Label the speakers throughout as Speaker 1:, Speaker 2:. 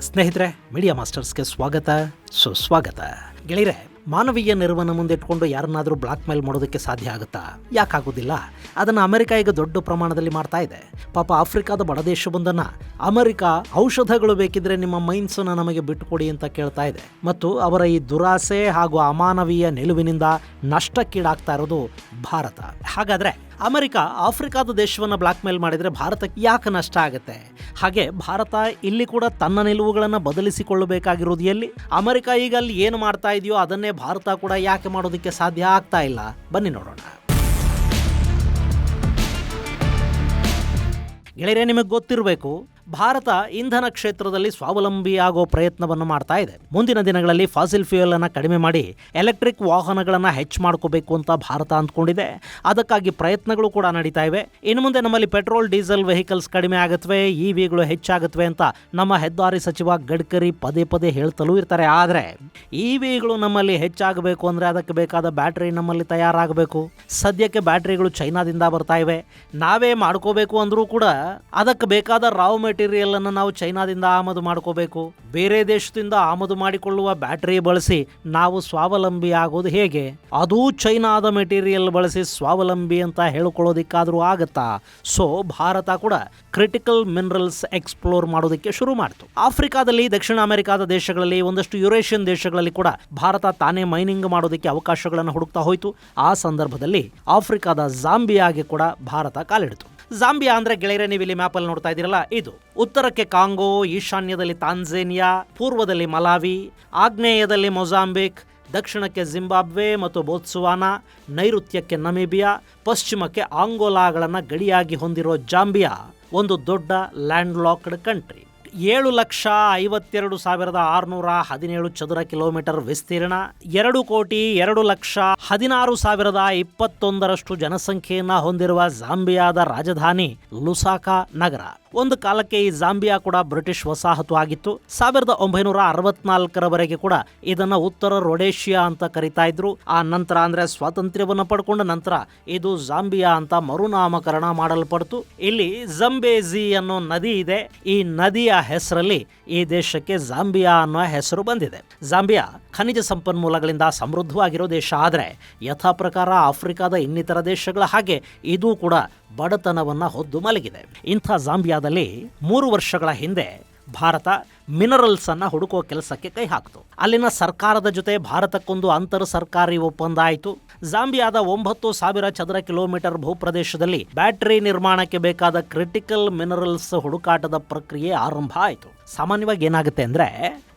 Speaker 1: ಸ್ನೇಹಿತರೆ, ಮೀಡಿಯಾ ಮಾಸ್ಟರ್ಸ್ಗೆ ಸ್ವಾಗತ, ಸುಸ್ವಾಗತ. ಗೆಳೆಯರೆ, ಮಾನವೀಯ ನೆರವನ್ನು ಮುಂದಿಟ್ಕೊಂಡು ಯಾರನ್ನಾದರೂ ಬ್ಲಾಕ್ ಮೇಲ್ ಮಾಡೋದಕ್ಕೆ ಸಾಧ್ಯ ಆಗುತ್ತಾ? ಯಾಕಾಗೋದಿಲ್ಲ? ಅದನ್ನು ಅಮೆರಿಕ ಈಗ ದೊಡ್ಡ ಪ್ರಮಾಣದಲ್ಲಿ ಮಾಡ್ತಾ ಇದೆ. ಪಾಪ ಆಫ್ರಿಕಾದ ಬಡದೇಶವೊಂದನ್ನು ಅಮೆರಿಕ ಔಷಧಗಳು ಬೇಕಿದ್ರೆ ನಿಮ್ಮ ಮೈನ್ಸನ್ನು ನಮಗೆ ಬಿಟ್ಟುಕೊಡಿ ಅಂತ ಕೇಳ್ತಾ ಇದೆ. ಮತ್ತು ಅವರ ಈ ದುರಾಸೆ ಹಾಗೂ ಅಮಾನವೀಯ ನಿಲುವಿನಿಂದ ನಷ್ಟಕ್ಕೀಡಾಗ್ತಾ ಇರೋದು ಭಾರತ. ಹಾಗಾದ್ರೆ ಅಮೆರಿಕ ಆಫ್ರಿಕಾದ ದೇಶವನ್ನು ಬ್ಲಾಕ್ ಮೇಲ್ ಮಾಡಿದರೆ ಭಾರತಕ್ಕೆ ಯಾಕೆ ನಷ್ಟ ಆಗುತ್ತೆ? ಹಾಗೆ ಭಾರತ ಇಲ್ಲಿ ಕೂಡ ತನ್ನ ನಿಲುವುಗಳನ್ನು ಬದಲಿಸಿಕೊಳ್ಳಬೇಕಾಗಿರೋದು ಎಲ್ಲಿ? ಅಮೆರಿಕ ಈಗ ಅಲ್ಲಿ ಏನು ಮಾಡ್ತಾ ಇದೆಯೋ ಅದನ್ನೇ ಭಾರತ ಕೂಡ ಯಾಕೆ ಮಾಡೋದಕ್ಕೆ ಸಾಧ್ಯ ಆಗ್ತಾ ಇಲ್ಲ? ಬನ್ನಿ ನೋಡೋಣ. ಗೆಳೆಯರೆ, ನಿಮಗೆ ಗೊತ್ತಿರಬೇಕು, ಭಾರತ ಇಂಧನ ಕ್ಷೇತ್ರದಲ್ಲಿ ಸ್ವಾವಲಂಬಿ ಆಗೋ ಪ್ರಯತ್ನವನ್ನು ಮಾಡ್ತಾ ಇದೆ. ಮುಂದಿನ ದಿನಗಳಲ್ಲಿ ಫಾಸಿಲ್ ಫ್ಯೂಯಲ್ ಅನ್ನು ಕಡಿಮೆ ಮಾಡಿ ಎಲೆಕ್ಟ್ರಿಕ್ ವಾಹನಗಳನ್ನು ಹೆಚ್ಚು ಮಾಡ್ಕೋಬೇಕು ಅಂತ ಭಾರತ ಅಂದ್ಕೊಂಡಿದೆ. ಅದಕ್ಕಾಗಿ ಪ್ರಯತ್ನಗಳು ಕೂಡ ನಡೀತಾ ಇವೆ. ಇನ್ನು ಮುಂದೆ ನಮ್ಮಲ್ಲಿ ಪೆಟ್ರೋಲ್ ಡೀಸೆಲ್ ವೆಹಿಕಲ್ಸ್ ಕಡಿಮೆ ಆಗುತ್ತವೆ, ಇವಿಗಳು ಹೆಚ್ಚಾಗುತ್ತವೆ ಅಂತ ನಮ್ಮ ಹೆದ್ದಾರಿ ಸಚಿವ ಗಡ್ಕರಿ ಪದೇ ಪದೇ ಹೇಳ್ತಲೂ ಇರ್ತಾರೆ. ಆದರೆ ಇವಿಗಳು ನಮ್ಮಲ್ಲಿ ಹೆಚ್ಚಾಗಬೇಕು ಅಂದರೆ ಅದಕ್ಕೆ ಬೇಕಾದ ಬ್ಯಾಟ್ರಿ ನಮ್ಮಲ್ಲಿ ತಯಾರಾಗಬೇಕು. ಸದ್ಯಕ್ಕೆ ಬ್ಯಾಟ್ರಿಗಳು ಚೈನಾದಿಂದ ಬರ್ತಾ ಇವೆ. ನಾವೇ ಮಾಡ್ಕೋಬೇಕು ಅಂದರೂ ಕೂಡ ಅದಕ್ಕೆ ಬೇಕಾದ ರಾವ್ ಮೆಟೀರಿಯಲ್ ಅನ್ನು ನಾವು ಚೈನಾದಿಂದ ಆಮದು ಮಾಡ್ಕೋಬೇಕು. ಬೇರೆ ದೇಶದಿಂದ ಆಮದು ಮಾಡಿಕೊಳ್ಳುವ ಬ್ಯಾಟರಿ ಬಳಸಿ ನಾವು ಸ್ವಾವಲಂಬಿ ಆಗೋದು ಹೇಗೆ? ಅದೂ ಚೈನಾದ ಮೆಟೀರಿಯಲ್ ಬಳಸಿ ಸ್ವಾವಲಂಬಿ ಅಂತ ಹೇಳ್ಕೊಳ್ಳೋದಿಕ್ಕಾದ್ರೂ ಆಗತ್ತಾ? ಸೊ ಭಾರತ ಕೂಡ ಕ್ರಿಟಿಕಲ್ ಮಿನರಲ್ಸ್ ಎಕ್ಸ್ಪ್ಲೋರ್ ಮಾಡೋದಕ್ಕೆ ಶುರು ಮಾಡಿತು. ಆಫ್ರಿಕಾದಲ್ಲಿ, ದಕ್ಷಿಣ ಅಮೆರಿಕಾದ ದೇಶಗಳಲ್ಲಿ, ಒಂದಷ್ಟು ಯುರೇಷಿಯನ್ ದೇಶಗಳಲ್ಲಿ ಕೂಡ ಭಾರತ ತಾನೇ ಮೈನಿಂಗ್ ಮಾಡೋದಕ್ಕೆ ಅವಕಾಶಗಳನ್ನು ಹುಡುಕ್ತಾ ಹೋಯಿತು. ಆ ಸಂದರ್ಭದಲ್ಲಿ ಆಫ್ರಿಕಾದ ಜಾಂಬಿಯಾಗೆ ಕೂಡ ಭಾರತ ಕಾಲಿಡಿತು. ಜಾಂಬಿಯಾ ಅಂದ್ರೆ ಗೆಳೆಯರೆ, ನೀವು ಇಲ್ಲಿ ಮ್ಯಾಪಲ್ಲಿ ನೋಡ್ತಾ ಇದ್ದೀರಲ್ಲ, ಇದು ಉತ್ತರಕ್ಕೆ ಕಾಂಗೋ, ಈಶಾನ್ಯದಲ್ಲಿ ತಾಂಜೇನಿಯಾ, ಪೂರ್ವದಲ್ಲಿ ಮಲಾವಿ, ಆಗ್ನೇಯದಲ್ಲಿ ಮೊಜಾಂಬಿಕ್, ದಕ್ಷಿಣಕ್ಕೆ ಜಿಂಬಾಬ್ವೆ ಮತ್ತು ಬೋತ್ಸುವಾನಾ, ನೈಋತ್ಯಕ್ಕೆ ನಮೀಬಿಯಾ, ಪಶ್ಚಿಮಕ್ಕೆ ಆಂಗೋಲಾಗಳನ್ನು ಗಡಿಯಾಗಿ ಹೊಂದಿರೋ ಜಾಂಬಿಯಾ ಒಂದು ದೊಡ್ಡ ಲ್ಯಾಂಡ್ ಲಾಕ್ಡ್ ಕಂಟ್ರಿ. 7,52,617 ಚದುರ ಕಿಲೋಮೀಟರ್ ವಿಸ್ತೀರ್ಣ, 2,02,16,021 ಜನಸಂಖ್ಯೆಯನ್ನ ಹೊಂದಿರುವ ಜಾಂಬಿಯಾದ ರಾಜಧಾನಿ ಲುಸಾಕಾ ನಗರ. ಒಂದು ಕಾಲಕ್ಕೆ ಈ ಜಾಂಬಿಯಾ ಕೂಡ ಬ್ರಿಟಿಷ್ ವಸಾಹತು ಆಗಿತ್ತು. 1964ರವರೆಗೆ ಕೂಡ ಇದನ್ನ ಉತ್ತರ ರೊಡೇಷಿಯಾ ಅಂತ ಕರೀತಾ ಇದ್ರು. ಆ ನಂತರ ಅಂದ್ರೆ ಸ್ವಾತಂತ್ರ್ಯವನ್ನು ಪಡ್ಕೊಂಡ ನಂತರ ಇದು ಜಾಂಬಿಯಾ ಅಂತ ಮರುನಾಮಕರಣ ಮಾಡಲ್ಪಡ್ತು. ಇಲ್ಲಿ ಜಂಬೇಜಿ ಅನ್ನೋ ನದಿ ಇದೆ. ಈ ನದಿಯ ಹೆಸರಲ್ಲಿ ಈ ದೇಶಕ್ಕೆ ಜಾಂಬಿಯಾ ಅನ್ನೋ ಹೆಸರು ಬಂದಿದೆ. ಜಾಂಬಿಯಾ ಖನಿಜ ಸಂಪನ್ಮೂಲಗಳಿಂದ ಸಮೃದ್ಧವಾಗಿರೋ ದೇಶ. ಆದರೆ ಯಥಾ ಪ್ರಕಾರ ಆಫ್ರಿಕಾದ ಇನ್ನಿತರ ದೇಶಗಳ ಹಾಗೆ ಇದು ಕೂಡ ಬಡತನವನ್ನು ಹೊದ್ದು ಮಲಗಿದೆ. ಇಂಥ ಜಾಂಬಿಯಾದಲ್ಲಿ 3 ವರ್ಷಗಳ ಹಿಂದೆ ಭಾರತ ಮಿನರಲ್ಸ್ ಅನ್ನ ಹುಡುಕೋ ಕೆಲಸಕ್ಕೆ ಕೈ ಹಾಕಿತು. ಅಲ್ಲಿನ ಸರ್ಕಾರದ ಜೊತೆ ಭಾರತಕ್ಕೊಂದು ಅಂತರ್ ಸರ್ಕಾರಿ ಒಪ್ಪಂದ ಆಯಿತು. ಜಾಂಬಿಯಾದ 9,000 ಚದರ ಕಿಲೋಮೀಟರ್ ಭೂಪ್ರದೇಶದಲ್ಲಿ ಬ್ಯಾಟರಿ ನಿರ್ಮಾಣಕ್ಕೆ ಬೇಕಾದ ಕ್ರಿಟಿಕಲ್ ಮಿನರಲ್ಸ್ ಹುಡುಕಾಟದ ಪ್ರಕ್ರಿಯೆ ಆರಂಭ ಆಯಿತು. ಸಾಮಾನ್ಯವಾಗಿ ಏನಾಗುತ್ತೆ ಅಂದ್ರೆ,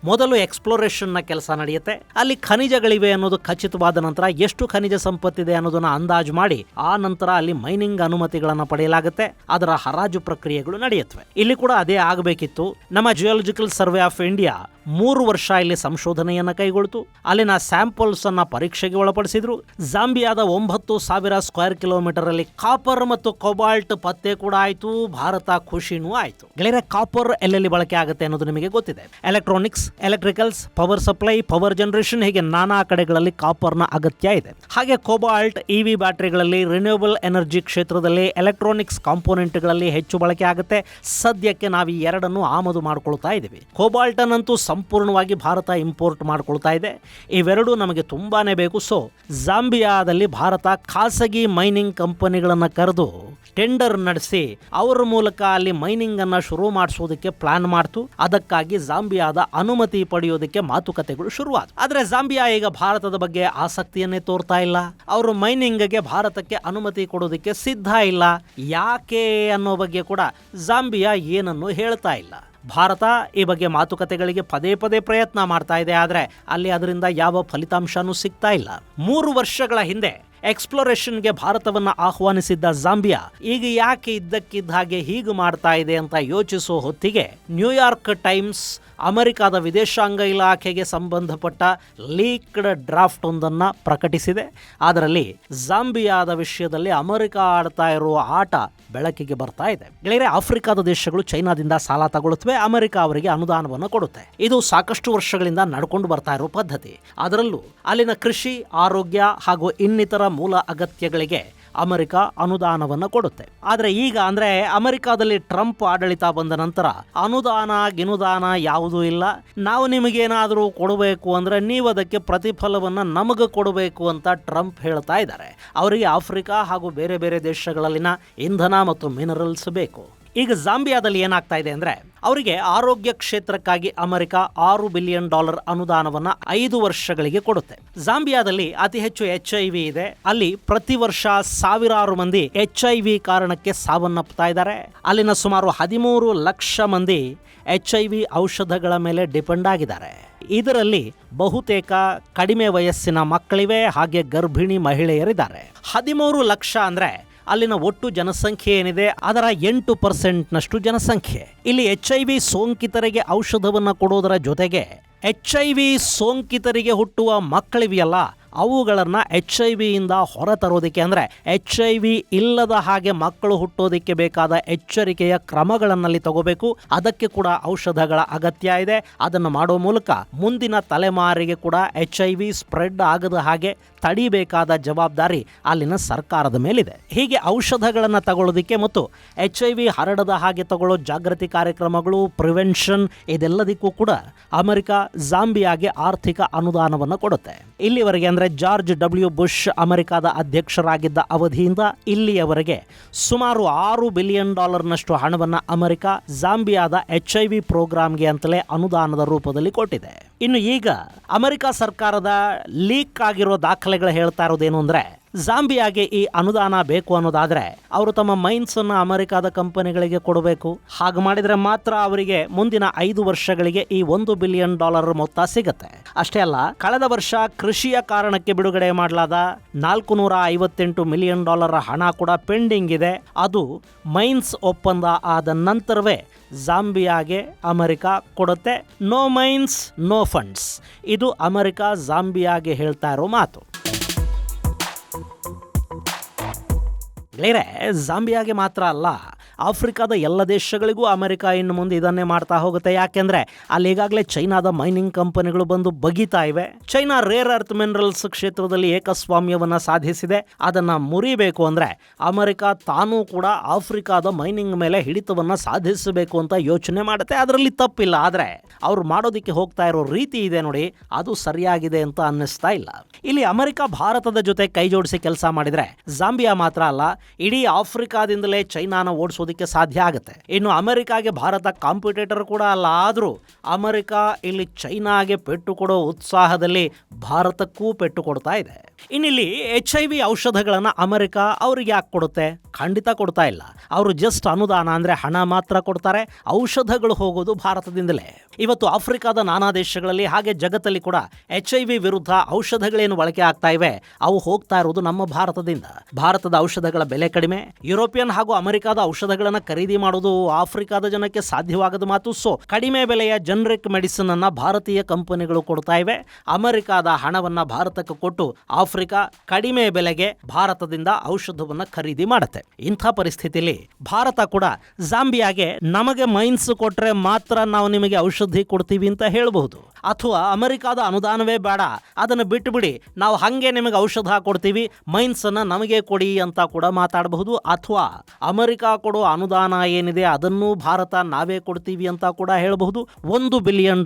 Speaker 1: ಮೊದಲು ಎಕ್ಸ್ಪ್ಲೋರೇಷನ್ ನ ಕೆಲಸ ನಡೆಯುತ್ತೆ. ಅಲ್ಲಿ ಖನಿಜಗಳಿವೆ ಅನ್ನೋದು ಖಚಿತವಾದ ನಂತರ ಎಷ್ಟು ಖನಿಜ ಸಂಪತ್ತಿದೆ ಅನ್ನೋದನ್ನ ಅಂದಾಜು ಮಾಡಿ ಆ ನಂತರ ಅಲ್ಲಿ ಮೈನಿಂಗ್ ಅನುಮತಿಗಳನ್ನು ಪಡೆಯಲಾಗುತ್ತೆ. ಅದರ ಹರಾಜು ಪ್ರಕ್ರಿಯೆಗಳು ನಡೆಯುತ್ತವೆ. ಇಲ್ಲಿ ಕೂಡ ಅದೇ ಆಗಬೇಕಿತ್ತು. ನಮ್ಮ ಜಿಯೋಲಜಿಕಲ್ ಸರ್ವೆ ಆಫ್ ಇಂಡಿಯಾ 3 ವರ್ಷ ಇಲ್ಲಿ ಸಂಶೋಧನೆಯನ್ನ ಕೈಗೊಳ್ತು. ಅಲ್ಲಿನ ಸ್ಯಾಂಪಲ್ಸ್ ಅನ್ನ ಪರೀಕ್ಷೆಗೆ ಒಳಪಡಿಸಿದ್ರು. ಜಾಂಬಿಯಾದ 9,000 ಸ್ಕ್ವೇರ್ ಕಿಲೋಮೀಟರ್ ಅಲ್ಲಿ ಕಾಪರ್ ಮತ್ತು ಕೊಬಾಲ್ಟ್ ಪತ್ತೆ ಕೂಡ ಆಯ್ತು. ಭಾರತ ಖುಷಿನೂ ಆಯ್ತು. ಗೆಳೆಯರೆ, ಕಾಪರ್ ಎಲ್ಲೆಲ್ಲಿ ಬಳಕೆ ಆಗುತ್ತೆ ಅನ್ನೋದು ನಿಮಗೆ ಗೊತ್ತಿದೆ. Electronics, electricals, power supply, power generation, ಹೀಗೆ ನಾನಾ ಕಡೆಗಳಲ್ಲಿ ಕಾಪರ್ನ ಅಗತ್ಯ ಇದೆ. ಹಾಗೆ ಕೊಬಾಲ್ಟ್ ಇವಿ ಬ್ಯಾಟರಿಗಳಲ್ಲಿ, ರಿನ್ಯೂವಬಲ್ ಎನರ್ಜಿ ಕ್ಷೇತ್ರದಲ್ಲಿ, ಎಲೆಕ್ಟ್ರಾನಿಕ್ಸ್ ಕಾಂಪೋನೆಂಟ್ಗಳಲ್ಲಿ ಹೆಚ್ಚು ಬಳಕೆ ಆಗುತ್ತೆ. ಸದ್ಯಕ್ಕೆ ನಾವು ಈ ಎರಡನ್ನು ಆಮದು ಮಾಡ್ಕೊಳ್ತಾ ಇದ್ದೀವಿ. ಕೋಬಾಲ್ಟ್ ಅನ್ನಂತೂ ಸಂಪೂರ್ಣವಾಗಿ ಭಾರತ ಇಂಪೋರ್ಟ್ ಮಾಡ್ಕೊಳ್ತಾ ಇದೆ. ಇವೆರಡೂ ನಮಗೆ ತುಂಬಾನೇ ಬೇಕು. ಸೊ ಜಾಂಬಿಯಾದಲ್ಲಿ ಭಾರತ ಖಾಸಗಿ ಮೈನಿಂಗ್ ಕಂಪನಿಗಳನ್ನು ಕರೆದು ಟೆಂಡರ್ ನಡೆಸಿ ಅವರ ಮೂಲಕ ಅಲ್ಲಿ ಮೈನಿಂಗ್ ಅನ್ನ ಶುರು ಮಾಡಿಸೋದಕ್ಕೆ ಪ್ಲಾನ್ ಮಾಡ್ತು. ಅದಕ್ಕಾಗಿ ಜಾಂಬಿಯಾದ ಅನುಮತಿ ಪಡೆಯೋದಕ್ಕೆ ಮಾತುಕತೆಗಳು ಶುರುವಾದ. ಆದ್ರೆ ಜಾಂಬಿಯಾ ಈಗ ಭಾರತದ ಬಗ್ಗೆ ಆಸಕ್ತಿಯನ್ನೇ ತೋರ್ತಾ ಇಲ್ಲ. ಅವರು ಮೈನಿಂಗ್ಗೆ ಭಾರತಕ್ಕೆ ಅನುಮತಿ ಕೊಡೋದಕ್ಕೆ ಸಿದ್ಧ ಇಲ್ಲ. ಯಾಕೆ ಅನ್ನೋ ಬಗ್ಗೆ ಕೂಡ ಜಾಂಬಿಯಾ ಏನನ್ನು ಹೇಳ್ತಾ ಇಲ್ಲ. ಭಾರತ ಈ ಬಗ್ಗೆ ಮಾತುಕತೆಗಳಿಗೆ ಪದೇ ಪದೇ ಪ್ರಯತ್ನ ಮಾಡ್ತಾ ಇದೆ. ಆದರೆ ಅಲ್ಲಿ ಅದರಿಂದ ಯಾವ ಫಲಿತಾಂಶನೂ ಸಿಗ್ತಾ ಇಲ್ಲ. 3 ವರ್ಷಗಳ ಹಿಂದೆ ಎಕ್ಸ್ಪ್ಲೋರೇಷನ್ಗೆ ಭಾರತವನ್ನು ಆಹ್ವಾನಿಸಿದ್ದ ಜಾಂಬಿಯಾ ಈಗ ಯಾಕೆ ಇದ್ದಕ್ಕಿದ್ದ ಹಾಗೆ ಹೀಗೆ ಮಾಡ್ತಾ ಇದೆ ಅಂತ ಯೋಚಿಸೋ ಹೊತ್ತಿಗೆ ನ್ಯೂಯಾರ್ಕ್ ಟೈಮ್ಸ್ ಅಮೆರಿಕದ ವಿದೇಶಾಂಗ ಇಲಾಖೆಗೆ ಸಂಬಂಧಪಟ್ಟ ಲೀಕ್ಡ್ ಡ್ರಾಫ್ಟ್ ಒಂದನ್ನು ಪ್ರಕಟಿಸಿದೆ. ಅದರಲ್ಲಿ ಜಾಂಬಿಯಾದ ವಿಷಯದಲ್ಲಿ ಅಮೆರಿಕ ಆಡ್ತಾ ಇರುವ ಆಟ ಬೆಳಕಿಗೆ ಬರ್ತಾ ಇದೆ. ಗೆಳೆಯರೆ, ಆಫ್ರಿಕಾದ ದೇಶಗಳು ಚೈನಾದಿಂದ ಸಾಲ ತಗೊಳ್ಳುತ್ತವೆ, ಅಮೆರಿಕ ಅವರಿಗೆ ಅನುದಾನವನ್ನು ಕೊಡುತ್ತೆ. ಇದು ಸಾಕಷ್ಟು ವರ್ಷಗಳಿಂದ ನಡ್ಕೊಂಡು ಬರ್ತಾ ಇರೋ ಪದ್ಧತಿ. ಅದರಲ್ಲೂ ಅಲ್ಲಿನ ಕೃಷಿ, ಆರೋಗ್ಯ ಹಾಗೂ ಇನ್ನಿತರ ಮೂಲ ಅಗತ್ಯಗಳಿಗೆ ಅಮೆರಿಕ ಅನುದಾನವನ್ನು ಕೊಡುತ್ತೆ. ಆದ್ರೆ ಈಗ ಅಂದ್ರೆ ಅಮೆರಿಕಾದಲ್ಲಿ ಟ್ರಂಪ್ ಆಡಳಿತ ಬಂದ ನಂತರ ಅನುದಾನ ಗಿನುದಾನ ಯಾವುದೂ ಇಲ್ಲ. ನಾವು ನಿಮಗೇನಾದರೂ ಕೊಡಬೇಕು ಅಂದ್ರೆ ನೀವು ಅದಕ್ಕೆ ಪ್ರತಿಫಲವನ್ನ ನಮಗೆ ಕೊಡಬೇಕು ಅಂತ ಟ್ರಂಪ್ ಹೇಳ್ತಾ ಇದ್ದಾರೆ. ಅವರಿಗೆ ಆಫ್ರಿಕಾ ಹಾಗೂ ಬೇರೆ ಬೇರೆ ದೇಶಗಳಲ್ಲಿನ ಇಂಧನ ಮತ್ತು ಮಿನರಲ್ಸ್ ಬೇಕು. ಈಗ ಜಾಂಬಿಯಾದಲ್ಲಿ ಏನಾಗ್ತಾ ಇದೆ ಅಂದ್ರೆ ಅವರಿಗೆ ಆರೋಗ್ಯ ಕ್ಷೇತ್ರಕ್ಕಾಗಿ ಅಮೆರಿಕ $6 ಬಿಲಿಯನ್ ಅನುದಾನವನ್ನ 5 ವರ್ಷಗಳಿಗೆ ಕೊಡುತ್ತೆ. ಜಾಂಬಿಯಾದಲ್ಲಿ ಅತಿ ಹೆಚ್ಚು HIV ಇದೆ. ಅಲ್ಲಿ ಪ್ರತಿ ವರ್ಷ ಸಾವಿರಾರು ಮಂದಿ HIV ಕಾರಣಕ್ಕೆ ಸಾವನ್ನಪ್ತಾ ಇದ್ದಾರೆ. ಅಲ್ಲಿನ ಸುಮಾರು 13 ಲಕ್ಷ ಮಂದಿ HIV ಔಷಧಗಳ ಮೇಲೆ ಡಿಪೆಂಡ್ ಆಗಿದ್ದಾರೆ. ಇದರಲ್ಲಿ ಬಹುತೇಕ ಕಡಿಮೆ ವಯಸ್ಸಿನ ಮಕ್ಕಳಿವೆ, ಹಾಗೆ ಗರ್ಭಿಣಿ ಮಹಿಳೆಯರಿದ್ದಾರೆ. 13 ಲಕ್ಷ ಅಂದ್ರೆ ಅಲ್ಲಿನ ಒಟ್ಟು ಜನಸಂಖ್ಯೆ ಏನಿದೆ ಅದರ 8% ಜನಸಂಖ್ಯೆ. ಇಲ್ಲಿ HIV ಸೋಂಕಿತರಿಗೆ ಔಷಧವನ್ನು ಕೊಡೋದರ ಜೊತೆಗೆ HIV ಸೋಂಕಿತರಿಗೆ ಹುಟ್ಟುವ ಮಕ್ಕಳಿವೆಯಲ್ಲ ಅವುಗಳನ್ನು HIV ಇಂದ ಹೊರತರೋದಕ್ಕೆ ಅಂದರೆ HIV ಇಲ್ಲದ ಹಾಗೆ ಮಕ್ಕಳು ಹುಟ್ಟೋದಕ್ಕೆ ಬೇಕಾದ ಎಚ್ಚರಿಕೆಯ ಕ್ರಮಗಳನ್ನಲ್ಲಿ ತಗೋಬೇಕು. ಅದಕ್ಕೆ ಕೂಡ ಔಷಧಗಳ ಅಗತ್ಯ ಇದೆ. ಅದನ್ನು ಮಾಡೋ ಮೂಲಕ ಮುಂದಿನ ತಲೆಮಾರಿಗೆ ಕೂಡ HIV ಸ್ಪ್ರೆಡ್ ಆಗದ ಹಾಗೆ ತಡಿಬೇಕಾದ ಜವಾಬ್ದಾರಿ ಅಲ್ಲಿನ ಸರ್ಕಾರದ ಮೇಲಿದೆ. ಹೀಗೆ ಔಷಧಗಳನ್ನು ತಗೊಳ್ಳೋದಕ್ಕೆ ಮತ್ತು HIV ಹರಡದ ಹಾಗೆ ತಗೊಳ್ಳೋ ಜಾಗೃತಿ ಕಾರ್ಯಕ್ರಮಗಳು, ಪ್ರಿವೆನ್ಷನ್, ಇದೆಲ್ಲದಕ್ಕೂ ಕೂಡ ಅಮೆರಿಕ ಜಾಂಬಿಯಾಗೆ ಆರ್ಥಿಕ ಅನುದಾನವನ್ನು ಕೊಡುತ್ತೆ. ಇಲ್ಲಿವರೆಗೆ ಅಂದರೆ ಜಾರ್ಜ್ W. ಬುಷ್ ಅಮೆರಿಕದ ಅಧ್ಯಕ್ಷರಾಗಿದ್ದ ಅವಧಿಯಿಂದ ಇಲ್ಲಿಯವರೆಗೆ ಸುಮಾರು $6 ಬಿಲಿಯನ್ ಹಣವನ್ನು ಅಮೆರಿಕ ಜಾಂಬಿಯಾದ HIV ಪ್ರೋಗ್ರಾಂಗೆ ಅಂತಲೇ ಅನುದಾನದ ರೂಪದಲ್ಲಿ ಕೊಟ್ಟಿದೆ. ಇನ್ನು ಈಗ ಅಮೆರಿಕ ಸರ್ಕಾರದ ಲೀಕ್ ಆಗಿರೋ ದಾಖಲೆಗಳು ಹೇಳ್ತಾ ಇರೋದೇನು ಅಂದರೆ ಜಾಂಬಿಯಾಗೆ ಈ ಅನುದಾನ ಬೇಕು ಅನ್ನೋದಾದ್ರೆ ಅವರು ತಮ್ಮ ಮೈನ್ಸ್ ಅನ್ನು ಅಮೆರಿಕದ ಕಂಪನಿಗಳಿಗೆ ಕೊಡಬೇಕು. ಹಾಗೆ ಮಾಡಿದ್ರೆ ಮಾತ್ರ ಅವರಿಗೆ ಮುಂದಿನ 5 ವರ್ಷಗಳಿಗೆ ಈ $1 ಬಿಲಿಯನ್ ಮೊತ್ತ ಸಿಗುತ್ತೆ. ಅಷ್ಟೇ ಅಲ್ಲ, ಕಳೆದ ವರ್ಷ ಕೃಷಿಯ ಕಾರಣಕ್ಕೆ ಬಿಡುಗಡೆ ಮಾಡಲಾದ $458 ಮಿಲಿಯನ್ ಹಣ ಕೂಡ ಪೆಂಡಿಂಗ್ ಇದೆ. ಅದು ಮೈನ್ಸ್ ಒಪ್ಪಂದ ಆದ ನಂತರವೇ ಜಾಂಬಿಯಾಗೆ ಅಮೆರಿಕ ಕೊಡುತ್ತೆ. ನೋ ಮೈನ್ಸ್ ನೋ ಫಂಡ್ಸ್, ಇದು ಅಮೆರಿಕ ಜಾಂಬಿಯಾಗೆ ಹೇಳ್ತಾ ಇರೋ ಮಾತು. ಜಾಂಬಿಯಾಗೆ ಮಾತ್ರ ಅಲ್ಲ, ಆಫ್ರಿಕಾದ ಎಲ್ಲ ದೇಶಗಳಿಗೂ ಅಮೆರಿಕ ಇನ್ನು ಮುಂದೆ ಇದನ್ನೇ ಮಾಡ್ತಾ ಹೋಗುತ್ತೆ. ಯಾಕೆಂದ್ರೆ ಅಲ್ಲಿ ಈಗಾಗಲೇ ಚೈನಾದ ಮೈನಿಂಗ್ ಕಂಪನಿಗಳು ಬಂದು ಬಗಿತಾ ಇವೆ. ಚೈನಾ ರೇರ್ ಅರ್ತ್ ಮಿನರಲ್ಸ್ ಕ್ಷೇತ್ರದಲ್ಲಿ ಏಕಸ್ವಾಮ್ಯವನ್ನ ಸಾಧಿಸಿದೆ. ಅದನ್ನ ಮುರಿಬೇಕು ಅಂದ್ರೆ ಅಮೆರಿಕ ತಾನೂ ಕೂಡ ಆಫ್ರಿಕಾದ ಮೈನಿಂಗ್ ಮೇಲೆ ಹಿಡಿತವನ್ನ ಸಾಧಿಸಬೇಕು ಅಂತ ಯೋಚನೆ ಮಾಡುತ್ತೆ. ಅದರಲ್ಲಿ ತಪ್ಪಿಲ್ಲ. ಆದ್ರೆ ಅವ್ರು ಮಾಡೋದಕ್ಕೆ ಹೋಗ್ತಾ ಇರೋ ರೀತಿ ಇದೆ ನೋಡಿ, ಅದು ಸರಿಯಾಗಿದೆ ಅಂತ ಅನ್ನಿಸ್ತಾ ಇಲ್ಲ. ಇಲ್ಲಿ ಅಮೆರಿಕ ಭಾರತದ ಜೊತೆ ಕೈ ಜೋಡಿಸಿ ಕೆಲಸ ಮಾಡಿದ್ರೆ ಜಾಂಬಿಯಾ ಮಾತ್ರ ಅಲ್ಲ, ಇಡೀ ಆಫ್ರಿಕಾದಿಂದಲೇ ಚೈನಾನ ಓಡಿಸೋದಕ್ಕೆ ಸಾಧ್ಯ ಆಗುತ್ತೆ. ಇನ್ನು ಅಮೆರಿಕಾಗೆ ಭಾರತ ಕಾಂಪಿಟೇಟರ್ ಕೂಡ ಅಲ್ಲ, ಆದರೂ ಅಮೆರಿಕ ಇಲ್ಲಿ ಚೈನಾಗೆ ಪೆಟ್ಟು ಕೊಡೋ ಉತ್ಸಾಹದಲ್ಲಿ ಭಾರತಕ್ಕೂ ಪೆಟ್ಟು ಕೊಡ್ತಾ ಇದೆ. ಇನ್ನಿಲ್ಲಿ HIV ಔಷಧಗಳನ್ನು ಅಮೆರಿಕ ಅವ್ರಿಗೆ ಯಾಕೆ ಕೊಡುತ್ತೆ? ಖಂಡಿತ ಕೊಡ್ತಾ ಇಲ್ಲ. ಅವರು ಜಸ್ಟ್ ಅನುದಾನ ಅಂದರೆ ಹಣ ಮಾತ್ರ ಕೊಡ್ತಾರೆ. ಔಷಧಗಳು ಹೋಗೋದು ಭಾರತದಿಂದಲೇ. ಇವತ್ತು ಆಫ್ರಿಕಾದ ನಾನಾ ದೇಶಗಳಲ್ಲಿ ಹಾಗೆ ಜಗತ್ತಲ್ಲಿ ಕೂಡ HIV ವಿರುದ್ಧ ಔಷಧಗಳೇನು ಬಳಕೆ ಆಗ್ತಾ ಇವೆ ಅವು ಹೋಗ್ತಾ ಇರೋದು ನಮ್ಮ ಭಾರತದಿಂದ. ಭಾರತದ ಔಷಧಗಳ ಬೆಲೆ ಕಡಿಮೆ. ಯುರೋಪಿಯನ್ ಹಾಗೂ ಅಮೆರಿಕಾದ ಔಷಧಗಳನ್ನು ಖರೀದಿ ಮಾಡೋದು ಆಫ್ರಿಕಾದ ಜನಕ್ಕೆ ಸಾಧ್ಯವಾಗದ ಮಾತು. ಸೊ ಕಡಿಮೆ ಬೆಲೆಯ ಜನರಿಕ್ ಮೆಡಿಸಿನ್ ಅನ್ನ ಭಾರತೀಯ ಕಂಪನಿಗಳು ಕೊಡ್ತಾ ಇವೆ. ಅಮೆರಿಕಾದ ಹಣವನ್ನ ಭಾರತಕ್ಕೆ ಕೊಟ್ಟು ಆಫ್ರಿಕಾ ಕಡಿಮೆ ಬೆಲೆಗೆ ಭಾರತದಿಂದ ಔಷಧವನ್ನ ಖರೀದಿ ಮಾಡುತ್ತೆ. ಇಂಥ ಪರಿಸ್ಥಿತಿಯಲ್ಲಿ ಭಾರತ ಕೂಡ ಜಾಂಬಿಯಾಗೆ ನಮಗೆ ಮೈನ್ಸ್ ಕೊಟ್ರೆ ಮಾತ್ರ ನಾವು ನಿಮಗೆ ಔಷಧಿ ಕೊಡ್ತೀವಿ ಅಂತ ಹೇಳಬಹುದು. ಅಥವಾ ಅಮೆರಿಕಾದ ಅನುದಾನವೇ ಬೇಡ, ಅದನ್ನು ಬಿಟ್ಟು ಬಿಡಿ, ನಾವು ಹಾಗೆ ನಿಮಗೆ ಔಷಧ ಕೊಡ್ತೀವಿ, ಮೈನ್ಸ್ ಅನ್ನ ನಮಗೆ ಕೊಡಿ ಅಂತ ಕೂಡ ಮಾತಾಡಬಹುದು. ಅಥವಾ ಅಮೆರಿಕ ಕೊಡೋ ಅನುದಾನ ಏನಿದೆ ಅದನ್ನು ಭಾರತ ನಾವೇ ಕೊಡ್ತೀವಿ ಅಂತ ಕೂಡ ಹೇಳಬಹುದು. $1 ಬಿಲಿಯನ್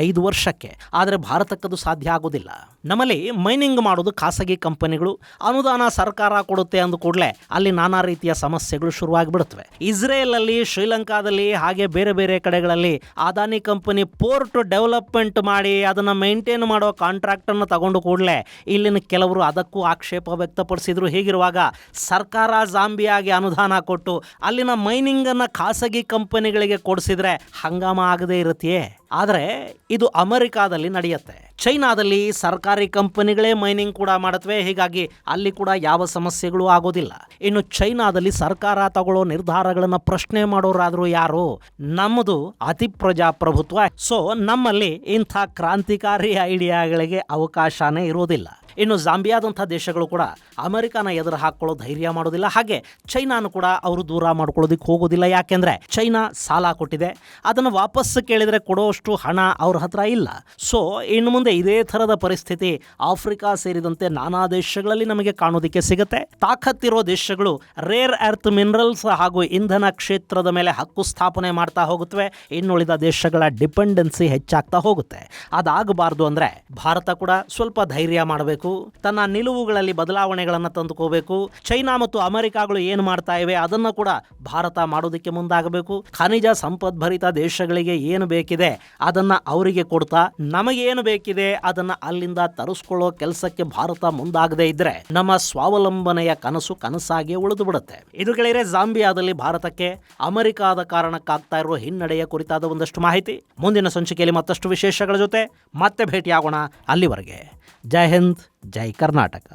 Speaker 1: 5 ವರ್ಷಕ್ಕೆ. ಆದರೆ ಭಾರತಕ್ಕದು ಸಾಧ್ಯ ಆಗೋದಿಲ್ಲ. ನಮ್ಮಲ್ಲಿ ಮೈನಿಂಗ್ ಮಾಡೋದು ಖಾಸಗಿ ಕಂಪನಿಗಳು, ಅನುದಾನ ಸರ್ಕಾರ ಕೊಡುತ್ತೆ ಅಂದ ಕೂಡಲೇ ಅಲ್ಲಿ ನಾನಾ ರೀತಿಯ ಸಮಸ್ಯೆಗಳು ಶುರುವಾಗಿಬಿಡುತ್ತವೆ. ಇಸ್ರೇಲ್ ಅಲ್ಲಿ, ಶ್ರೀಲಂಕಾದಲ್ಲಿ ಹಾಗೆ ಬೇರೆ ಬೇರೆ ಕಡೆಗಳಲ್ಲಿ ಅದಾನಿ ಕಂಪನಿ ಪೋರ್ಟ್ ಡೆವಲಪ್ಮೆಂಟ್ ಮಾಡಿ ಅದನ್ನ ಮೇಂಟೈನ್ ಮಾಡೋ ಕಾಂಟ್ರಾಕ್ಟ್ ಅನ್ನು ತಗೊಂಡು ಕೂಡಲೇ ಇಲ್ಲಿನ ಕೆಲವರು ಅದಕ್ಕೂ ಆಕ್ಷೇಪ ವ್ಯಕ್ತಪಡಿಸಿದ್ರು. ಹೀಗಿರುವಾಗ ಸರ್ಕಾರ ಜಾಂಬಿಯಾಗೆ ಅನುದಾನ ಕೊಟ್ಟು ಅಲ್ಲಿನ ಮೈನಿಂಗ್ ಅನ್ನ ಖಾಸಗಿ ಕಂಪನಿಗಳಿಗೆ ಕೊಡಿಸಿದ್ರೆ ಹಂಗಾಮ ಆಗದೇ ಇರುತ್ತೆಯೇ? ಆದರೆ ಇದು ಅಮೆರಿಕಾದಲ್ಲಿ ನಡೆಯುತ್ತೆ. ಚೈನಾದಲ್ಲಿ ಸರ್ಕಾರಿ ಕಂಪನಿಗಳೇ ಮೈನಿಂಗ್ ಕೂಡ ಮಾಡುತ್ತವೆ. ಹೀಗಾಗಿ ಅಲ್ಲಿ ಕೂಡ ಯಾವ ಸಮಸ್ಯೆಗಳು ಆಗೋದಿಲ್ಲ. ಇನ್ನು ಚೈನಾದಲ್ಲಿ ಸರ್ಕಾರ ತಗೊಳ್ಳೋ ನಿರ್ಧಾರಗಳನ್ನು ಪ್ರಶ್ನೆ ಮಾಡೋರಾದ್ರೂ ಯಾರು? ನಮ್ಮದು ಅತಿ ಪ್ರಜಾಪ್ರಭುತ್ವ. ಸೊ ನಮ್ಮಲ್ಲಿ ಇಂಥ ಕ್ರಾಂತಿಕಾರಿ ಐಡಿಯಾಗಳಿಗೆ ಅವಕಾಶನೇ ಇರೋದಿಲ್ಲ. ಇನ್ನು ಜಾಂಬಿಯಾದಂಥ ದೇಶಗಳು ಕೂಡ ಅಮೆರಿಕನ ಎದುರು ಹಾಕೊಳ್ಳೋ ಧೈರ್ಯ ಮಾಡೋದಿಲ್ಲ. ಹಾಗೆ ಚೈನಾನು ಕೂಡ ಅವರು ದೂರ ಮಾಡ್ಕೊಳ್ಳೋದಕ್ಕೆ ಹೋಗೋದಿಲ್ಲ. ಯಾಕೆಂದ್ರೆ ಚೈನಾ ಸಾಲ ಕೊಟ್ಟಿದೆ, ಅದನ್ನು ವಾಪಸ್ ಕೇಳಿದ್ರೆ ಕೊಡೋಷ್ಟು ಹಣ ಅವ್ರ ಹತ್ರ ಇಲ್ಲ. ಸೊ ಇನ್ನು ಮುಂದೆ ಇದೇ ಥರದ ಪರಿಸ್ಥಿತಿ ಆಫ್ರಿಕಾ ಸೇರಿದಂತೆ ನಾನಾ ದೇಶಗಳಲ್ಲಿ ನಮಗೆ ಕಾಣೋದಕ್ಕೆ ಸಿಗುತ್ತೆ. ತಾಕತ್ತಿರೋ ದೇಶಗಳು ರೇರ್ ಅರ್ತ್ ಮಿನರಲ್ಸ್ ಹಾಗೂ ಇಂಧನ ಕ್ಷೇತ್ರದ ಮೇಲೆ ಹಕ್ಕು ಸ್ಥಾಪನೆ ಮಾಡ್ತಾ ಹೋಗುತ್ತವೆ. ಇನ್ನುಳಿದ ದೇಶಗಳ ಡಿಪೆಂಡೆನ್ಸಿ ಹೆಚ್ಚಾಗ್ತಾ ಹೋಗುತ್ತೆ. ಅದಾಗಬಾರ್ದು ಅಂದ್ರೆ ಭಾರತ ಕೂಡ ಸ್ವಲ್ಪ ಧೈರ್ಯ ಮಾಡಬೇಕು, ತನ್ನ ನಿಲುವುಗಳಲ್ಲಿ ಬದಲಾವಣೆಗಳನ್ನು ತಂದುಕೋಬೇಕು. ಚೈನಾ ಮತ್ತು ಅಮೆರಿಕಾಗಳು ಏನು ಮಾಡ್ತಾ ಇವೆ ಅದನ್ನು ಕೂಡ ಭಾರತ ಮಾಡೋದಕ್ಕೆ ಮುಂದಾಗಬೇಕು. ಖನಿಜ ಸಂಪದ್ಭರಿತ ದೇಶಗಳಿಗೆ ಏನು ಬೇಕಿದೆ ಅದನ್ನ ಅವರಿಗೆ ಕೊಡ್ತಾ, ನಮಗೇನು ಬೇಕಿದೆ ಅದನ್ನ ಅಲ್ಲಿಂದ ತರಿಸ್ಕೊಳ್ಳೋ ಕೆಲಸಕ್ಕೆ ಭಾರತ ಮುಂದಾಗದೇ ಇದ್ರೆ ನಮ್ಮ ಸ್ವಾವಲಂಬನೆಯ ಕನಸು ಕನಸಾಗಿ ಉಳಿದು ಬಿಡುತ್ತೆ. ಇದು ಗೆಳೆಯರೆ ಜಾಂಬಿಯಾದಲ್ಲಿ ಭಾರತಕ್ಕೆ ಅಮೆರಿಕಾದ ಕಾರಣಕ್ಕಾಗ್ತಾ ಇರುವ ಹಿನ್ನಡೆಯ ಕುರಿತಾದ ಒಂದಷ್ಟು ಮಾಹಿತಿ. ಮುಂದಿನ ಸಂಚಿಕೆಯಲ್ಲಿ ಮತ್ತಷ್ಟು ವಿಶೇಷಗಳ ಜೊತೆ ಮತ್ತೆ ಭೇಟಿಯಾಗೋಣ. ಅಲ್ಲಿವರೆಗೆ ಜೈ ಹಿಂದ್, ಜೈ ಕರ್ನಾಟಕ.